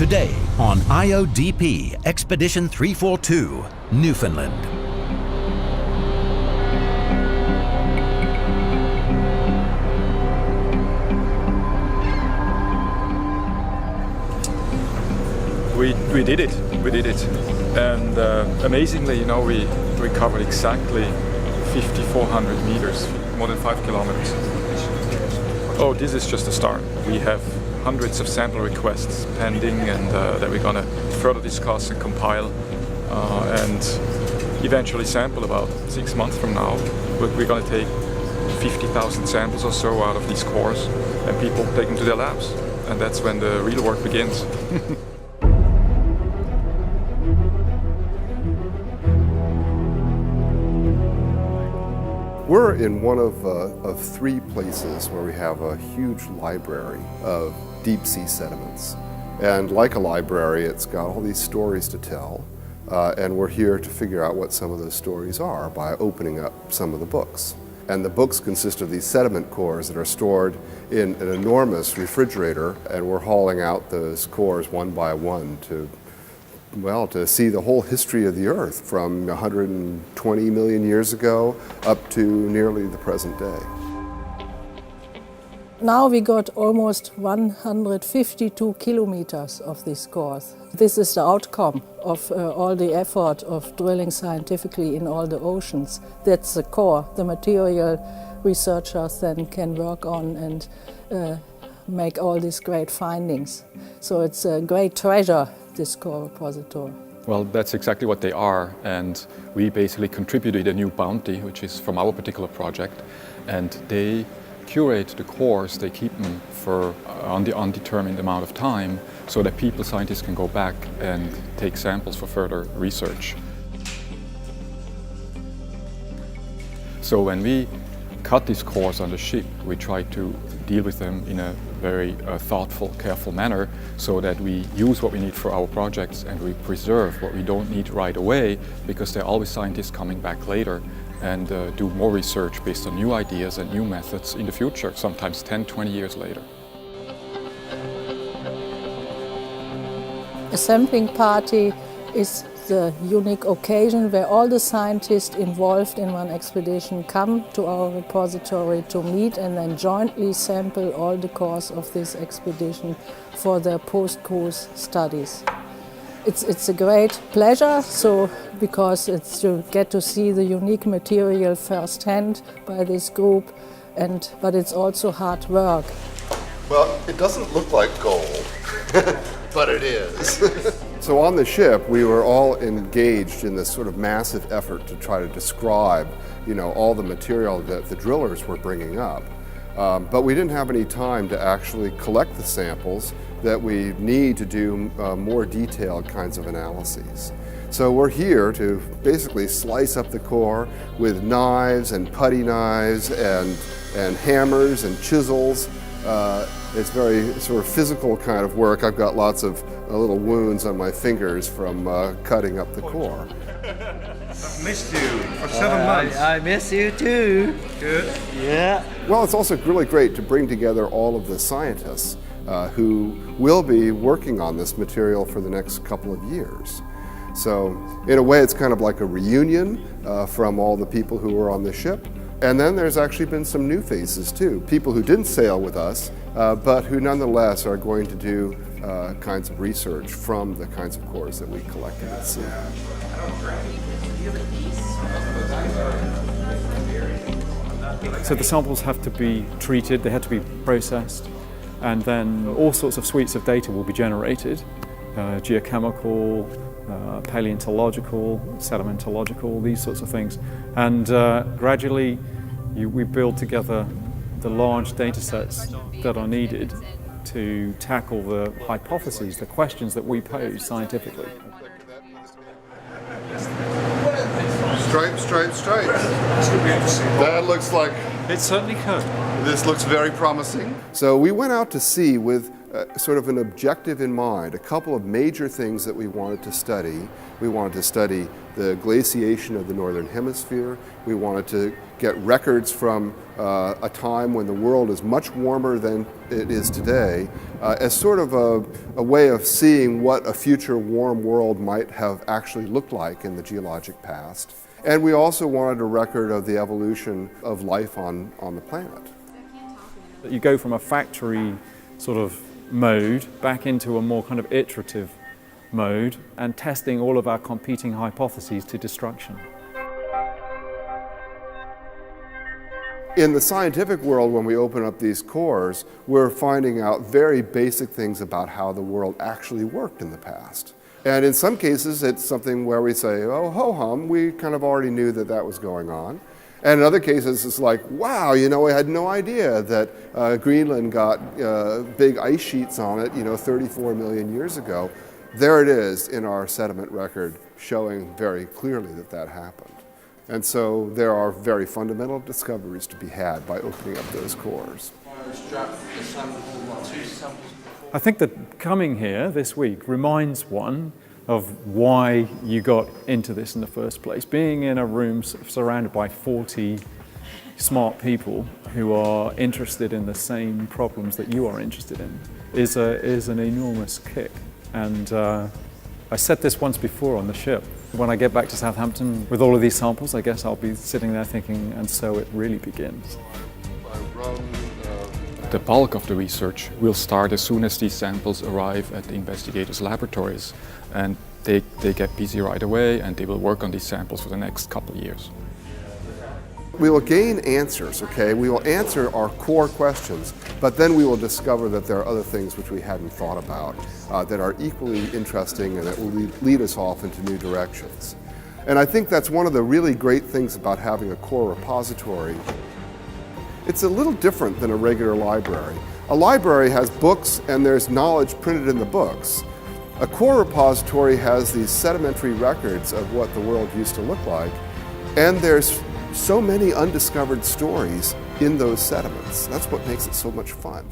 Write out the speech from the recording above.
Today on IODP Expedition 342, Newfoundland. We did it. And amazingly, we recovered exactly 5,400 meters, more than 5 kilometers. Oh, this is just a start. We have hundreds of sample requests pending, and that we're gonna further discuss and compile, and eventually sample about 6 months from now. We're gonna take 50,000 samples or so out of these cores, and people take them to their labs, and that's when the real work begins. We're in one of 3 places where we have a huge library of deep sea sediments. And like a library, it's got all these stories to tell. And we're here to figure out what some of those stories are by opening up some of the books. And the books consist of these sediment cores that are stored in an enormous refrigerator, and we're hauling out those cores one by one to see the whole history of the Earth from 120 million years ago up to nearly the present day. Now we got almost 152 kilometers of these cores. This is the outcome of all the effort of drilling scientifically in all the oceans. That's the core, the material researchers then can work on and make all these great findings. So it's a great treasure, this core repository. Well, that's exactly what they are, and we basically contributed a new bounty, which is from our particular project, and they curate the cores, they keep them for the undetermined amount of time so that people, scientists can go back and take samples for further research. So when we cut these cores on the ship, we try to deal with them in a very thoughtful, careful manner so that we use what we need for our projects and we preserve what we don't need right away, because there are always scientists coming back later and do more research based on new ideas and new methods in the future, sometimes 10, 20 years later. A sampling party is the unique occasion where all the scientists involved in one expedition come to our repository to meet and then jointly sample all the cores of this expedition for their post-cruise studies. It's a great pleasure, because you get to see the unique material firsthand by this group, but it's also hard work. Well, it doesn't look like gold, but it is. So on the ship, we were all engaged in this sort of massive effort to try to describe, all the material that the drillers were bringing up. But we didn't have any time to actually collect the samples that we need to do more detailed kinds of analyses. So we're here to basically slice up the core with knives and putty knives and hammers and chisels. It's very sort of physical kind of work. I've got lots of little wounds on my fingers from cutting up the core. I've missed you for 7 months. I miss you too. Good. Yeah. Well, it's also really great to bring together all of the scientists who will be working on this material for the next couple of years. So in a way, it's kind of like a reunion from all the people who were on the ship. And then there's actually been some new faces too, people who didn't sail with us, but who nonetheless are going to do kinds of research from the kinds of cores that we collected at sea. So the samples have to be treated, they have to be processed, and then all sorts of suites of data will be generated, geochemical, paleontological, sedimentological, these sorts of things. And gradually we build together the large data sets that are needed to tackle the hypotheses, the questions that we pose scientifically. Stripes, stripes, stripes. That looks like... It certainly could. This looks very promising. So we went out to sea with sort of an objective in mind, a couple of major things that we wanted to study. We wanted to study the glaciation of the northern hemisphere. We wanted to get records from a time when the world is much warmer than it is today, as sort of a way of seeing what a future warm world might have actually looked like in the geologic past. And we also wanted a record of the evolution of life on the planet. You go from a factory sort of mode back into a more kind of iterative mode and testing all of our competing hypotheses to destruction. In the scientific world, when we open up these cores, we're finding out very basic things about how the world actually worked in the past. And in some cases, it's something where we say, oh, ho-hum, we kind of already knew that that was going on. And in other cases, it's like, wow, you know, we had no idea that Greenland got big ice sheets on it, 34 million years ago. There it is in our sediment record, showing very clearly that that happened. And so there are very fundamental discoveries to be had by opening up those cores. I think that coming here this week reminds one of why you got into this in the first place. Being in a room surrounded by 40 smart people who are interested in the same problems that you are interested in is an enormous kick. And I said this once before on the ship. When I get back to Southampton with all of these samples, I guess I'll be sitting there thinking, and so it really begins. The bulk of the research will start as soon as these samples arrive at the investigators' laboratories, and they get busy right away, and they will work on these samples for the next couple of years. We will gain answers, okay? We will answer our core questions, but then we will discover that there are other things which we hadn't thought about that are equally interesting and that will lead us off into new directions. And I think that's one of the really great things about having a core repository. It's a little different than a regular library. A library has books and there's knowledge printed in the books. A core repository has these sedimentary records of what the world used to look like, and there's so many undiscovered stories in those sediments. That's what makes it so much fun.